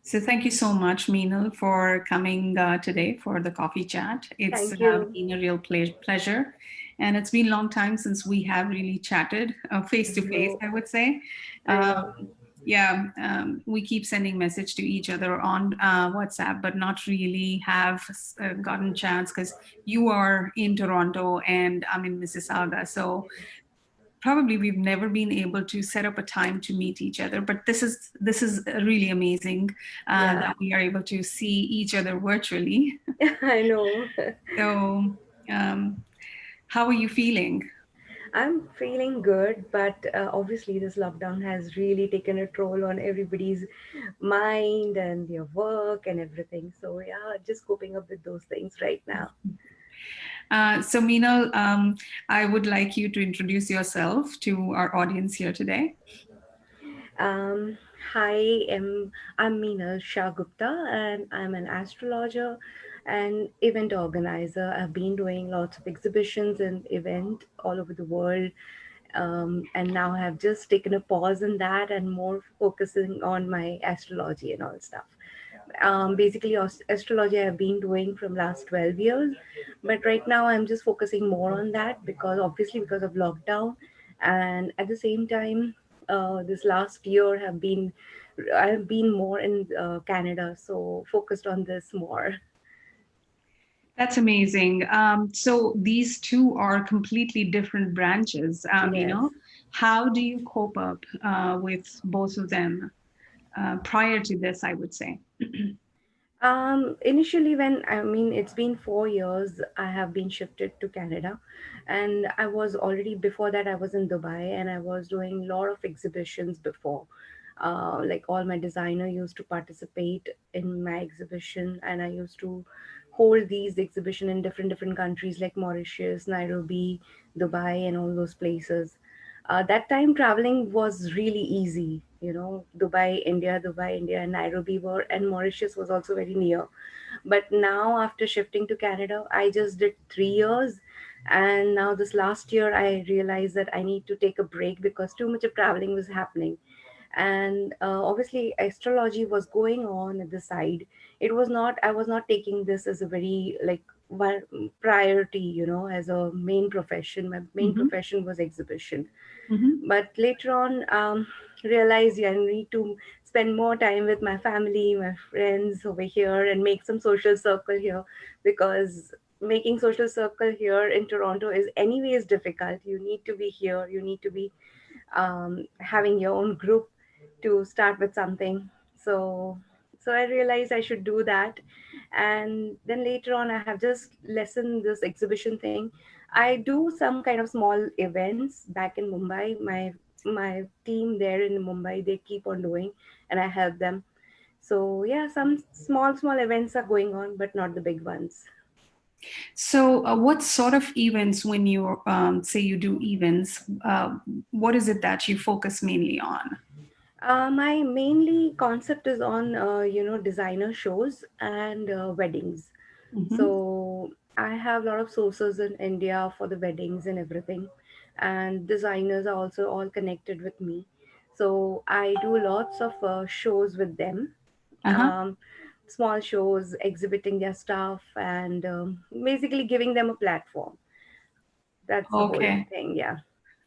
So thank you so much, Meenal, for coming today for the coffee chat. It's Thank you. been a real pleasure. And it's been a long time since we have really chatted face I to face, know. I would say. I Um, know. yeah, we keep sending message to each other on WhatsApp, but not really have gotten chance because you are in Toronto and I'm in Mississauga. So probably we've never been able to set up a time to meet each other, but this is really amazing Yeah, that we are able to see each other virtually. I know. So um, how are you feeling? I'm feeling good, but obviously, this lockdown has really taken a toll on everybody's mind and their work and everything. So, yeah, just coping up with those things right now. So Meenal, I would like you to introduce yourself to our audience here today. Um, Hi, I'm Meenal Shah Gupta, and I'm an astrologer and event organizer. I've been doing lots of exhibitions and event all over the world, and now have just taken a pause in that and more focusing on my astrology and all stuff. Basically, astrology I've been doing from last 12 years, but right now I'm just focusing more on that because obviously because of lockdown, and at the same time, this last year I've been more in Canada, so focused on this more. That's amazing. So these two are completely different branches. Yes. How do you cope up with both of them prior to this, I would say? Initially, when I mean, it's been 4 years, I have been shifted to Canada, and I was already before that, I was in Dubai and I was doing a lot of exhibitions before. Like all my designer used to participate in my exhibition, and I used to hold these exhibition in different countries like Mauritius, Nairobi, Dubai, and all those places. That time traveling was really easy. Dubai, India, and Nairobi were, and Mauritius was also very near. But now, after shifting to Canada, I just did 3 years. And now, this last year, I realized that I need to take a break because too much of traveling was happening. And obviously, astrology was going on at the side. I was not taking this as a very like priority, as a main profession. My main Hmm. profession was exhibition, Hmm. but later on realized, yeah, I need to spend more time with my family, my friends over here, and make some social circle here, because making social circle here in Toronto is anyways difficult. You need to be here, you need to be having your own group to start with something. So I realized I should do that, and then later on I have just lessened this exhibition thing. I do some kind of small events back in Mumbai. My team there in Mumbai, they keep on doing, and I help them. So yeah, some small events are going on, but not the big ones. So, what sort of events, when you say you do events, what is it that you focus mainly on? My mainly concept is on designer shows and weddings. Hmm. So I have a lot of sources in India for the weddings and everything, and designers are also all connected with me. So I do lots of shows with them, Uh-huh. um, small shows exhibiting their stuff and basically giving them a platform. That's the whole Okay. thing. Yeah.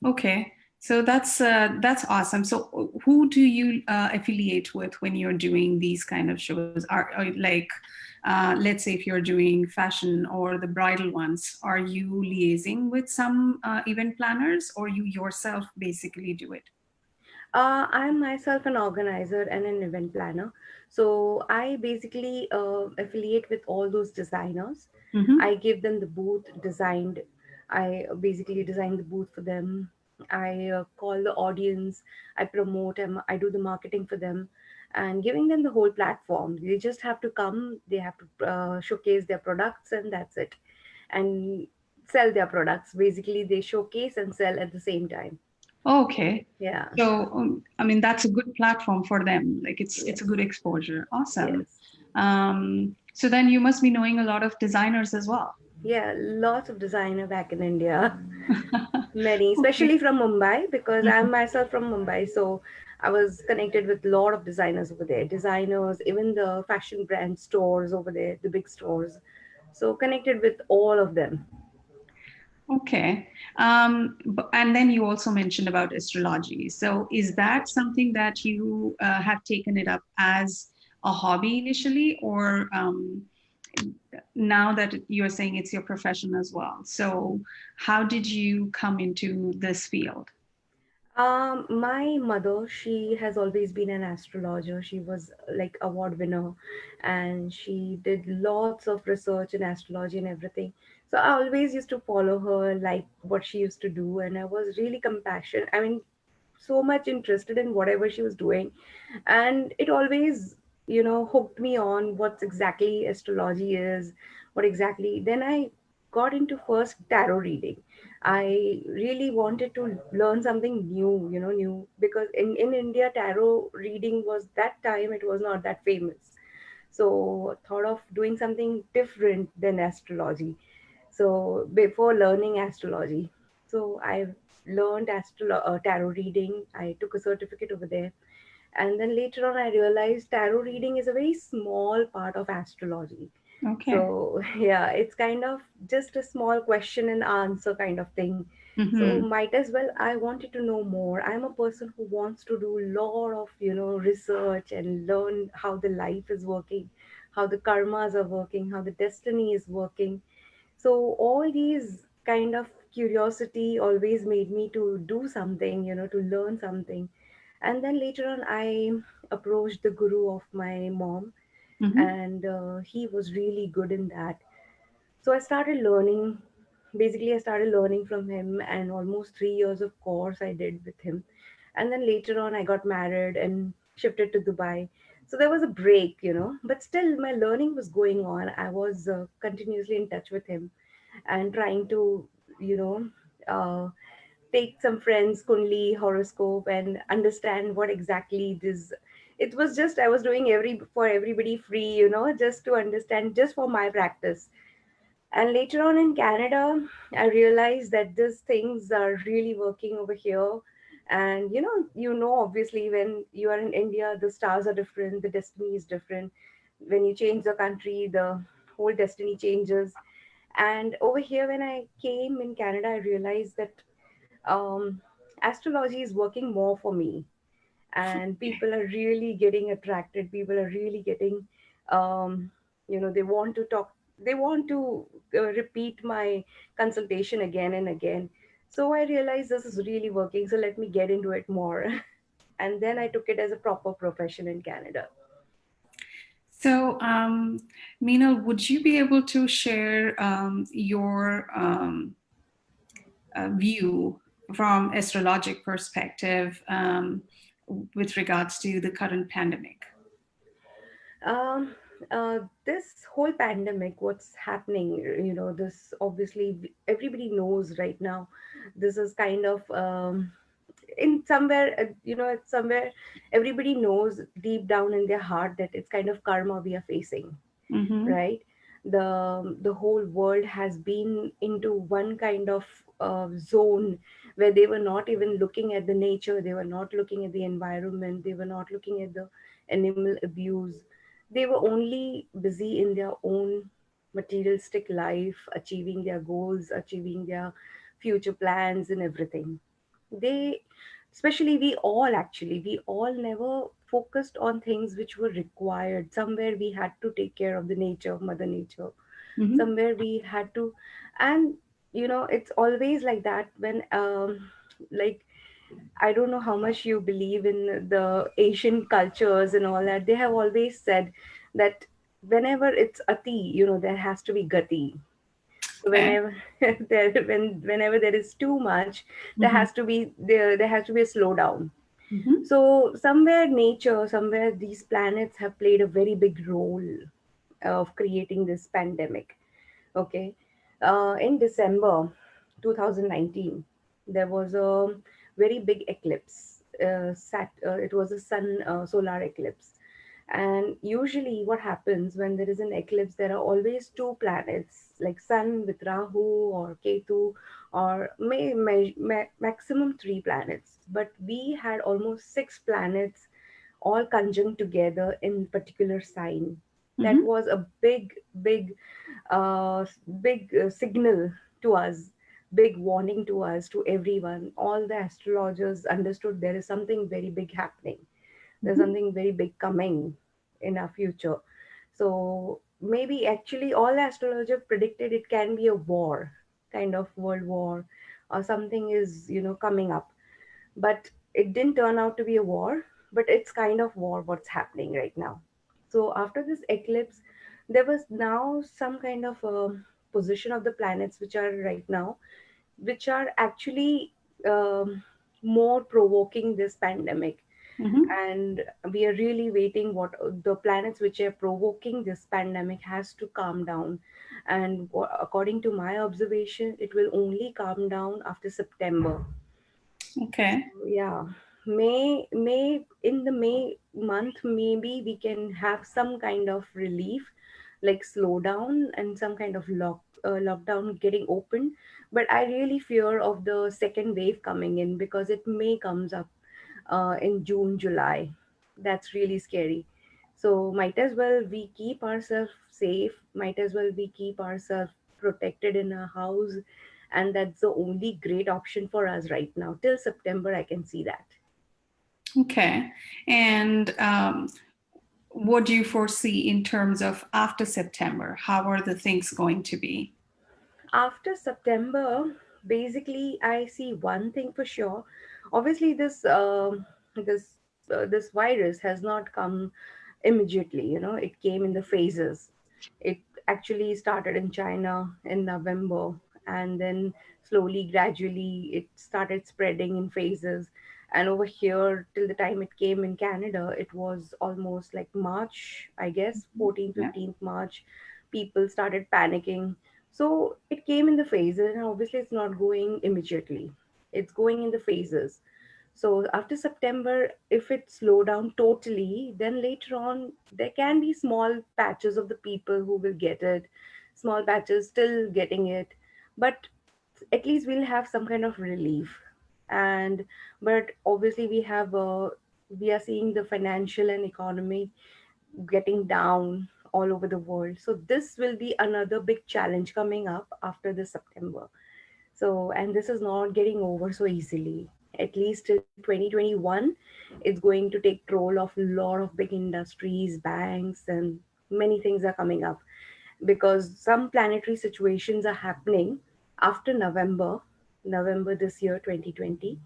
Okay. So that's awesome. So, who do you affiliate with when you're doing these kind of shows? Are like, let's say if you're doing fashion or the bridal ones, are you liaising with some event planners, or you yourself basically do it? I'm myself an organizer and an event planner. So I basically affiliate with all those designers. Mm-hmm. I give them the booth designed. I basically design the booth for them. I call the audience. I promote them. I do the marketing for them and giving them the whole platform. They just have to come, they have to showcase their products, and that's it. And sell their products. Basically, they showcase and sell at the same time. Okay. Yeah. So, I mean, that's a good platform for them. Like, it's a Yes. good exposure. Awesome. Yes. So then you must be knowing a lot of designers as well. Yeah, lots of designer back in India. Many, Okay. especially from Mumbai, because I'm Mhm. myself from Mumbai. So I was connected with a lot of designers over there, designers, even the fashion brand stores over there, the big stores. So connected with all of them. Okay. And then you also mentioned about astrology. So is that something that you have taken it up as a hobby initially, or now that you're saying it's your profession as well? So how did you come into this field? My mother, she has always been an astrologer. She was like award winner, and she did lots of research in astrology and everything. So I always used to follow her, like what she used to do, and I was really compassionate. I mean, so much interested in whatever she was doing, and it always, hooked me on what exactly astrology is, what exactly. Then I got into first tarot reading. I really wanted to learn something new, new, because in India, tarot reading was, that time it was not that famous. So thought of doing something different than astrology. So before learning astrology, so I learned tarot reading. I took a certificate over there, and then later on I realized tarot reading is a very small part of astrology. Okay. So yeah, it's kind of just a small question and answer kind of thing. So Mm-hmm. might as well, I wanted to know more. I'm a person who wants to do a lot of, research and learn how the life is working, how the karmas are working, how the destiny is working. So all these kind of curiosity always made me to do something, to learn something. And then later on, I approached the guru of my mom, Mm-hmm. and he was really good in that. So I started learning. Basically, I started learning from him, and almost 3 years of course I did with him. And then later on, I got married and shifted to Dubai. So there was a break, but still my learning was going on. I was continuously in touch with him and trying to, you know, uh, take some friends Kundli horoscope and understand what exactly this. It was just I was doing for everybody free, just to understand, just for my practice. And later on in Canada, I realized that these things are really working over here. And obviously, when you are in India, the stars are different, the destiny is different. When you change the country, the whole destiny changes. And over here, when I came in Canada, I realized that um, astrology is working more for me, and people are really getting attracted. People are really getting, um, they want to talk, they want to repeat my consultation again and again. So I realized this is really working, so let me get into it more. And then I took it as a proper profession in Canada. So, Meenal, would you be able to share your view from astrologic perspective with regards to the current pandemic? Um, this whole pandemic, what's happening, this obviously everybody knows right now. This is kind of in somewhere, it's somewhere everybody knows deep down in their heart that it's kind of karma we are facing, Mm-hmm. right? The whole world has been into one kind of zone where they were not even looking at the nature, they were not looking at the environment, they were not looking at the animal abuse. They were only busy in their own materialistic life, achieving their goals, achieving their future plans and everything. They, especially we all never focused on things which were required. Somewhere we had to take care of the nature, mother nature. Mm-hmm. Somewhere we had to. And it's always like that when like, I don't know how much you believe in the Asian cultures and all that. They have always said that whenever it's ati, there has to be gati. So Okay. whenever whenever there is too much, Mm-hmm. there has to be a slowdown. Mm-hmm. So somewhere nature, somewhere these planets have played a very big role of creating this pandemic. Okay, in December 2019, there was a very big eclipse. It was a sun solar eclipse, And usually, what happens when there is an eclipse, there are always two planets, like Sun with Rahu or Ketu, or maximum three planets. But we had almost six planets all conjunct together in particular sign. That Mm-hmm. was a uh, big signal to us, big warning to us, to everyone. All the astrologers understood there is something very big happening, there's Mm-hmm. something very big coming in our future. So maybe actually all astrologers predicted it can be a war, kind of world war, or something is, coming up. But it didn't turn out to be a war, but it's kind of war what's happening right now. So after this eclipse, there was now some kind of position of the planets which are right now, which are actually more provoking this pandemic. Mm-hmm. And we are really waiting what the planets which are provoking this pandemic has to calm down. And according to my observation, it will only calm down after September. Okay. Yeah, May, in the May month, maybe we can have some kind of relief, like slowdown and some kind of lockdown getting open. But I really fear of the second wave coming in, because it may comes up in June, July. That's really scary. So might as well we keep ourselves safe. Might as well we keep ourselves protected in a house, and that's the only great option for us right now. Till September, I can see that. Okay. And what do you foresee in terms of after September? How are the things going to be? After September, basically, I see one thing for sure. Obviously, this virus has not come immediately. It came in the phases. It actually started in China in November, and then slowly, gradually, it started spreading in phases. And over here, till the time it came in Canada, it was almost like March, I guess, 14th, Yeah. 15th March. People started panicking, so it came in the phases, and obviously it's not going immediately. It's going in the phases. So after September, if it slow down totally, then later on there can be small patches of the people who will get it, small patches still getting it, but at least we'll have some kind of relief. And but obviously we are seeing the financial and economy getting down all over the world. So this will be another big challenge coming up after this September. So, and this is not getting over so easily. At least till 2021, it's going to take toll of a lot of big industries, banks, and many things are coming up, because some planetary situations are happening after November this year, 2020.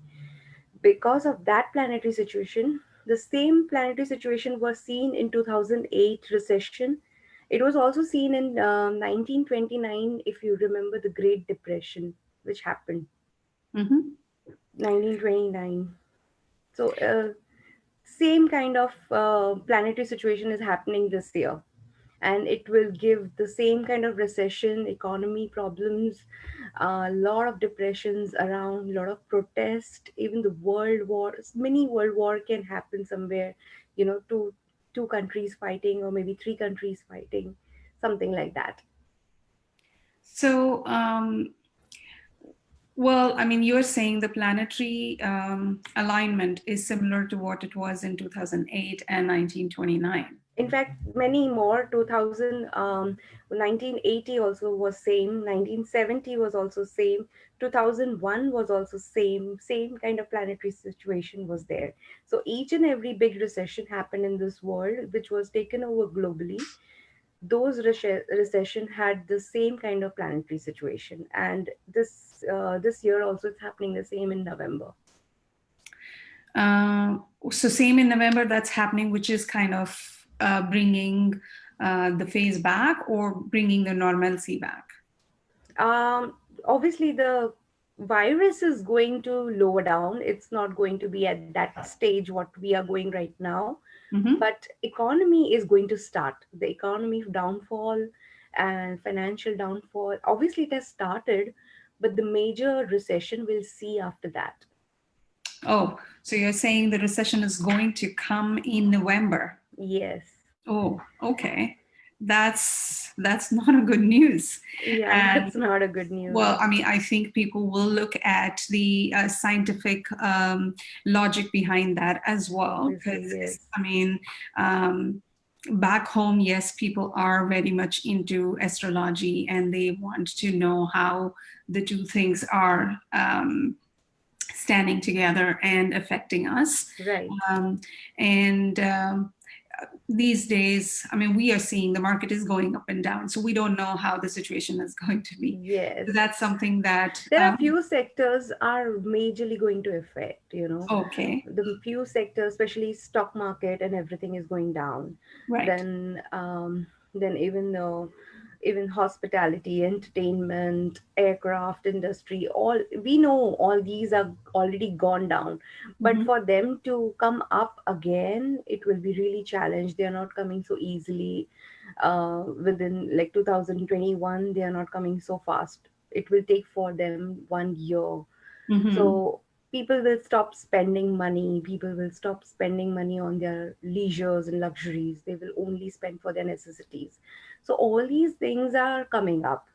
Because of that planetary situation, the same planetary situation was seen in 2008 recession. It was also seen in 1929, if you remember the Great Depression, which happened Mm-hmm. 1929. So same kind of planetary situation is happening this year, and it will give the same kind of recession, economy problems, a lot of depressions around, a lot of protest, even the world war, mini world war can happen somewhere, two countries fighting, or maybe three countries fighting, something like that. So, well, I mean, you're saying the planetary alignment is similar to what it was in 2008 and 1929. In fact, many more. 1980 also was same, 1970 was also same, 2001 was also same kind of planetary situation was there. So each and every big recession happened in this world, which was taken over globally. Those recession had the same kind of planetary situation, and this year also it's happening the same in November. Uh, so same in November that's happening, which is kind of bringing the phase back or bringing the normalcy back. Obviously, the virus is going to lower down. It's not going to be at that stage what we are going right now, Mm-hmm. but economy is going to start. The economy downfall and financial downfall. Obviously, it has started, but the major recession we'll see after that. Oh, so you're saying the recession is going to come in November. Yes. Oh, okay. That's not a good news. Yeah, And that's not a good news. well, I mean, I think people will look at the scientific logic behind that as well. Obviously, Because, yes. I mean, um, back home, yes, people are very much into astrology and they want to know how the two things are standing together and affecting us. Right. Um, and these days, I mean, we are seeing the market is going up and down, so we don't know how the situation is going to be. So Yes. that's something that, There are few sectors are majorly going to affect, okay, the few sectors, especially stock market and everything is going down. right. Then even hospitality, entertainment, aircraft industry, all we know all these are already gone down. But Hmm. for them to come up again, it will be really challenged. They are not coming so easily. Within like 2021, they are not coming so fast. It will take for them 1 year. Hmm. So people will stop spending money. People will stop spending money on their leisures and luxuries. They will only spend for their necessities. So all these things are coming up.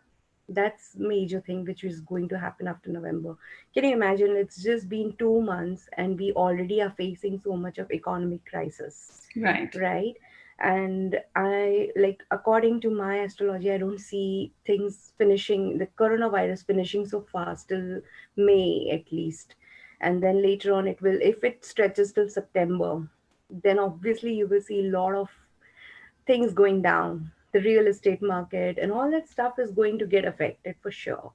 That's major thing which is going to happen after November. Can you imagine? It's just been 2 months and we already are facing so much of economic crisis, Right. right? And I, like, according to my astrology, I don't see things finishing, the coronavirus finishing so fast till May at least. And then later on it will, if it stretches till September, then obviously you will see a lot of things going down. The real estate market and all that stuff is going to get affected for sure.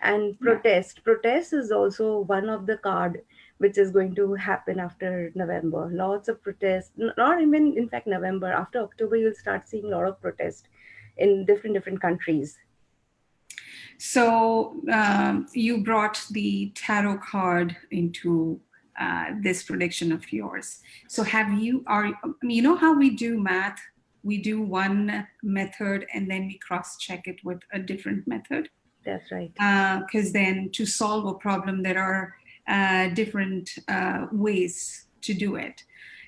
And Yeah. protest is also one of the card which is going to happen after November. Lots of protests, not even in fact November, after October you'll start seeing a lot of protest in different countries. So you brought the tarot card into this prediction of yours. So have you are I mean, you know how we do math? We do one method and then we cross check it with a different method. That's right. Because then to solve a problem, there are different ways to do it.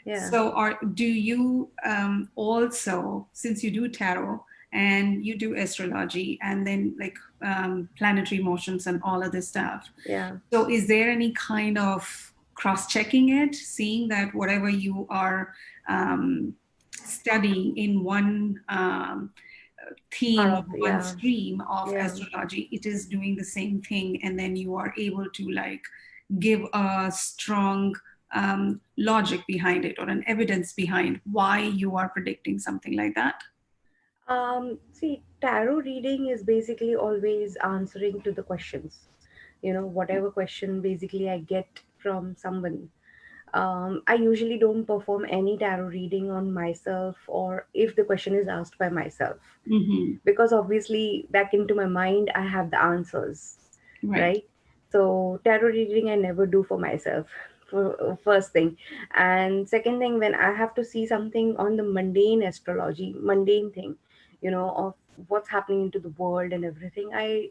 Yeah. So, do you also, since you do tarot and you do astrology and then like planetary motions and all of this stuff, Yeah. so is there any kind of cross-checking it, seeing that whatever you are um, studying in one Part theme or of, one yeah. stream of Yeah. astrology, it is doing the same thing, and then you are able to like give a strong logic behind it or an evidence behind why you are predicting something like that. See, tarot reading is basically always answering to the questions. Whatever question basically I get from someone. I usually don't perform any tarot reading on myself, or if the question is asked by myself, Mm-hmm. because obviously back into my mind I have the answers, Right. right? So tarot reading I never do for myself. For first thing. And second thing, when I have to see something on the mundane astrology, mundane thing, of what's happening into the world and everything, I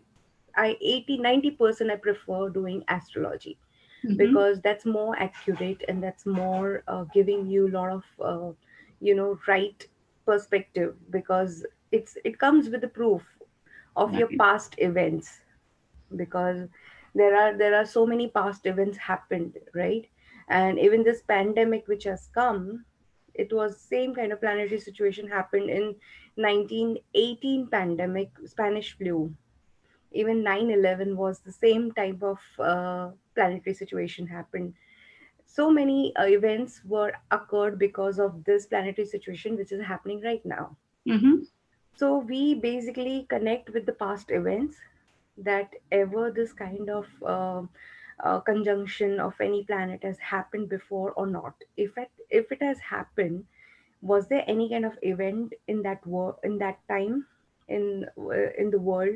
80-90% I prefer doing astrology, Mm-hmm. because that's more accurate and that's more giving you a lot of right perspective, because it comes with the proof of your Right. past events, because there are so many past events happened, right? And even this pandemic which has come, it was same kind of planetary situation happened in 1918 pandemic, Spanish flu. Even 9/11 was the same type of planetary situation happened. So many events were occurred because of this planetary situation which is happening right now. Mm-hmm. So we basically connect with the past events, that ever this kind of conjunction of any planet has happened before or not. If it has happened, was there any kind of event in that in that time, in the world?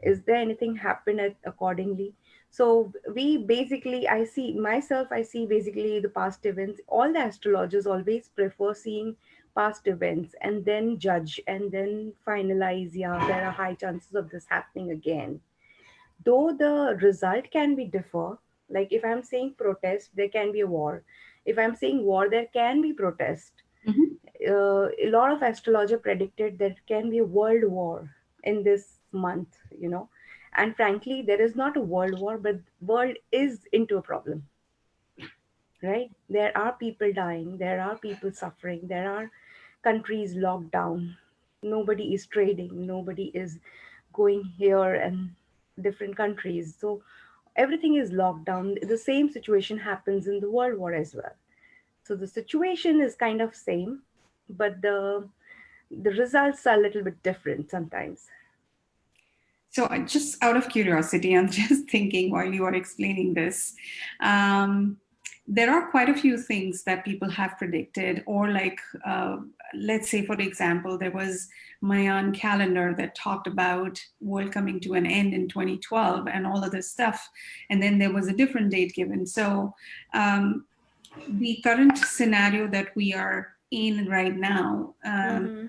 Is there anything happened accordingly? So we basically, I see myself, I see basically the past events. All the astrologers always prefer seeing past events and then judge and then finalize, yeah, there are high chances of this happening again, though the result can be differ. Like if I'm saying protest, there can be a war. If I'm saying war, there can be protest. Mhm. A lot of astrologer predicted there can be a world war in this month, you know. And frankly, there is not a world war, but world is into a problem, right? There are people dying, there are people suffering, there are countries locked down. Nobody is trading, nobody is going here and different countries. So everything is locked down. The same situation happens in the world war as well. So the situation is kind of same, but the results are a little bit different sometimes. So, just out of curiosity, I'm just thinking while you are explaining this, um, there are quite a few things that people have predicted, or like, let's say, for example, there was Mayan calendar that talked about world coming to an end in 2012 and all of this stuff, and then there was a different date given. So, um, the current scenario that we are in right now, Mm-hmm.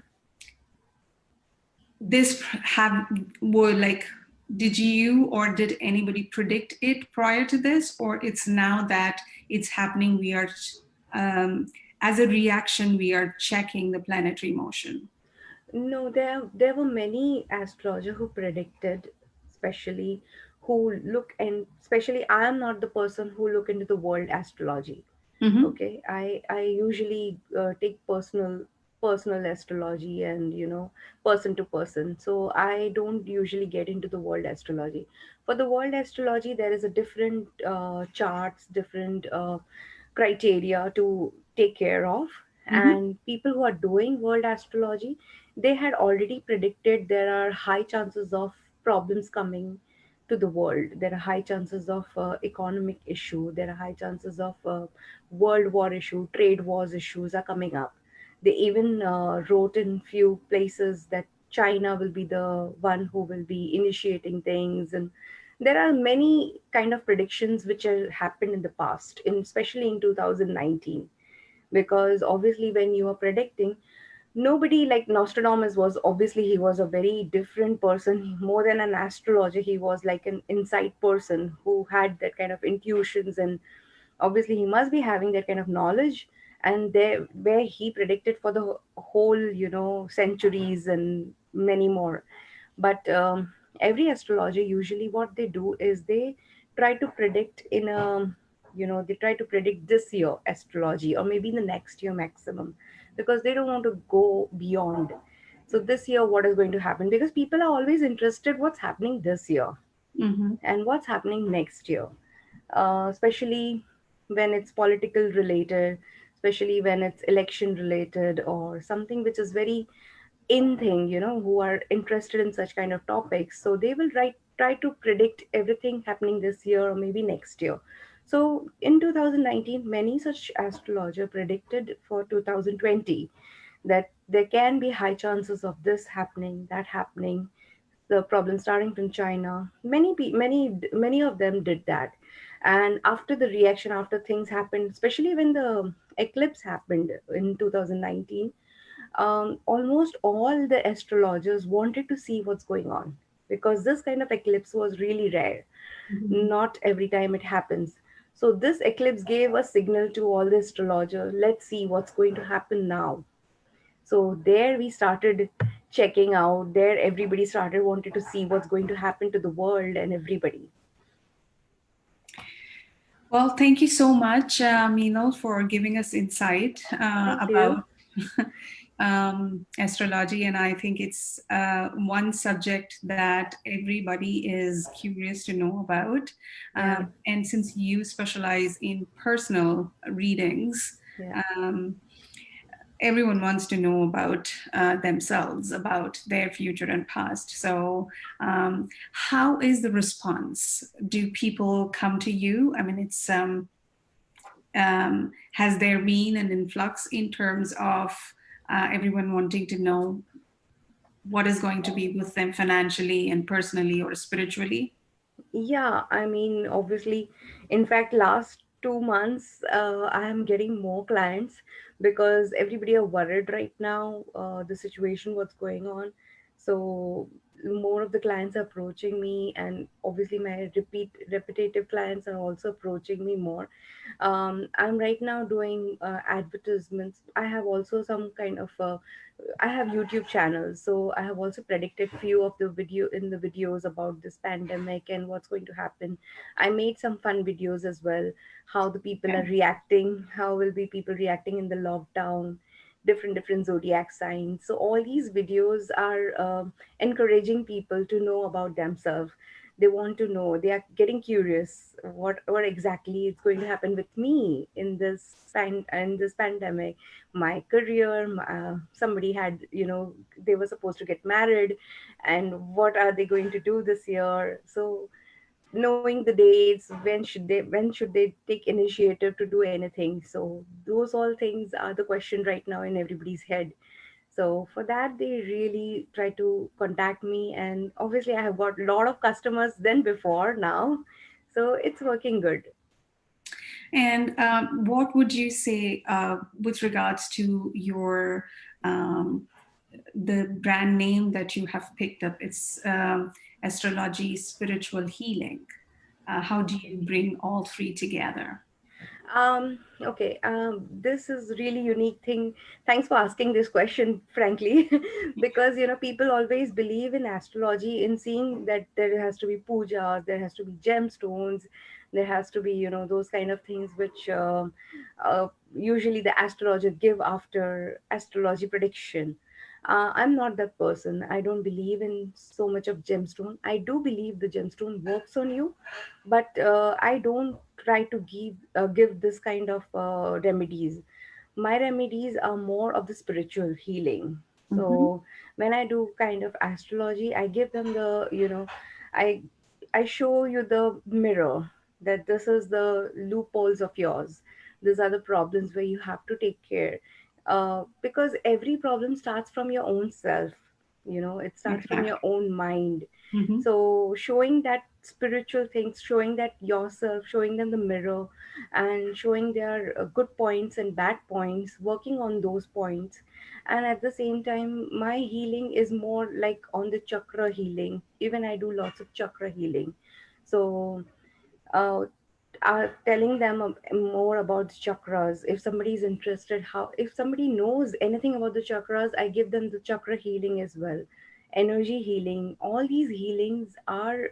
this have were like, did you or did anybody predict it prior to this, or it's now that it's happening, we are um, as a reaction we are checking the planetary motion? No, there were many astrologers who predicted, especially who look, and especially I am not the person who look into the world astrology. Mm-hmm. Okay, I usually take personal astrology and, you know, person to person. So I don't usually get into the world astrology. For the world astrology, there is a different charts, different criteria to take care of. Mm-hmm. And people who are doing world astrology, they had already predicted there are high chances of problems coming to the world. There are high chances of economic issue. There are high chances of world war issue, trade wars issues are coming up. They even wrote in few places that China will be the one who will be initiating things. And there are many kind of predictions which have happened in the past, in especially in 2019. Because obviously when you are predicting, nobody like Nostradamus was, obviously he was a very different person. More than an astrologer, he was like an insight person who had that kind of intuitions, and obviously he must be having that kind of knowledge. And there where he predicted for the whole, you know, centuries and many more. But every astrologer, usually what they do is they try to predict in a, you know, they try to predict this year astrology, or maybe the next year maximum, because they don't want to go beyond. So this year what is going to happen, because people are always interested what's happening this year Mm-hmm. and what's happening next year. Especially when it's political related, especially when it's election related, or something which is very in thing, you know, who are interested in such kind of topics. So they will try to predict everything happening this year or maybe next year. So in 2019, many such astrologer predicted for 2020 that there can be high chances of this happening, that happening, the problem starting from China. Many of them did that. And after the reaction, after things happened, especially when the eclipse happened in 2019, almost all the astrologers wanted to see what's going on, because this kind of eclipse was really rare. Mm-hmm. Not every time it happens. So this eclipse gave a signal to all the astrologers. Let's see what's going to happen now. So there we started checking out. There everybody started wanted to see what's going to happen to the world and everybody. Well, thank you so much, Meenal, for giving us insight Thank you. about astrology. And I think it's one subject that everybody is curious to know about. Yeah, And since you specialize in personal readings, yeah. um, everyone wants to know about themselves, about their future and past. So, how is the response? Do people come to you? I mean, it's has there been an influx in terms of everyone wanting to know what is going to be with them financially and personally or spiritually? Yeah, I mean, obviously, in fact, last 2 months, I am getting more clients because everybody are worried right now, the situation, what's going on. So more of the clients are approaching me, and obviously my repetitive clients are also approaching me more. I'm right now doing advertisements. I have also some kind of I have YouTube channels, so I have also predicted few of the videos about this pandemic and what's going to happen. I made some fun videos as well, how the people are Okay. reacting, how will be people reacting in the lockdown, different zodiac signs. So all these videos are encouraging people to know about themselves. They want to know, they are getting curious what exactly is going to happen with me in this pandemic, my career. Somebody had, they were supposed to get married, and what are they going to do this year? So knowing the dates, when should they take initiative to do anything. So those all things are the question right now in everybody's head. So for that, they really try to contact me, and obviously I have got a lot of customers than before now, so it's working good. And what would you say with regards to your the brand name that you have picked up? It's Astrology Spiritual Healing. How do Okay. you bring all three together? Okay. This is really unique thing. Thanks for asking this question, frankly, because people always believe in astrology in seeing that there has to be pujas, there has to be gemstones, there has to be those kind of things which usually the astrologer give after astrology prediction. I'm not that person. I don't believe in so much of gemstone. I do believe the gemstone works on you, but I don't try to give this kind of remedies. My remedies are more of the spiritual healing. Mm-hmm. So when I do kind of astrology, I give them the i I show you the mirror, that this is the loopholes of yours, these are the problems where you have to take care, because every problem starts from your own self. It starts from your Exactly. own mind. Mm-hmm. So showing that spiritual things, showing that yourself, showing them the mirror, and showing their good points and bad points, working on those points. And at the same time, my healing is more like on the chakra healing. Even I do lots of chakra healing. So uh, telling them more about the chakras. If somebody is interested, how if somebody knows anything about the chakras, I give them the chakra healing as well, energy healing. All these healings are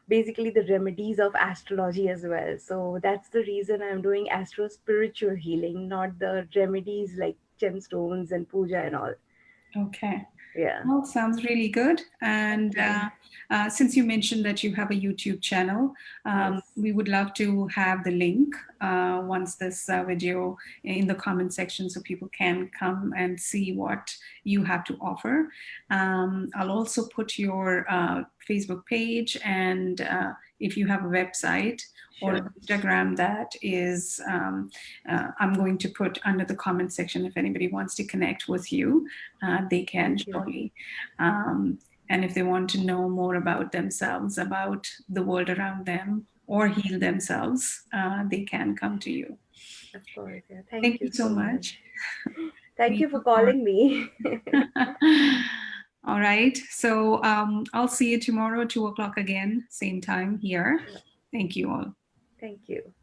basically the remedies of astrology as well. So that's the reason I'm doing astro spiritual healing, not the remedies like gemstones and puja and all. Okay. Yeah. Well, sounds really good. Thank And you. since you mentioned that you have a YouTube channel, Yes. we would love to have the link once this video in the comment section so people can come and see what you have to offer. I'll also put your Facebook page and if you have a website or Sure. Instagram that is, I'm going to put under the comment section if anybody wants to connect with you they can Thank you. surely. Um, and if they want to know more about themselves, about the world around them, or heal themselves, they can come to you. Of course. Yeah. Thank Thank you you so so much. much. Thank We you for look forward. calling me. All right. So I'll see you tomorrow, 2 o'clock again, same time here. Sure. Thank you all. Thank you.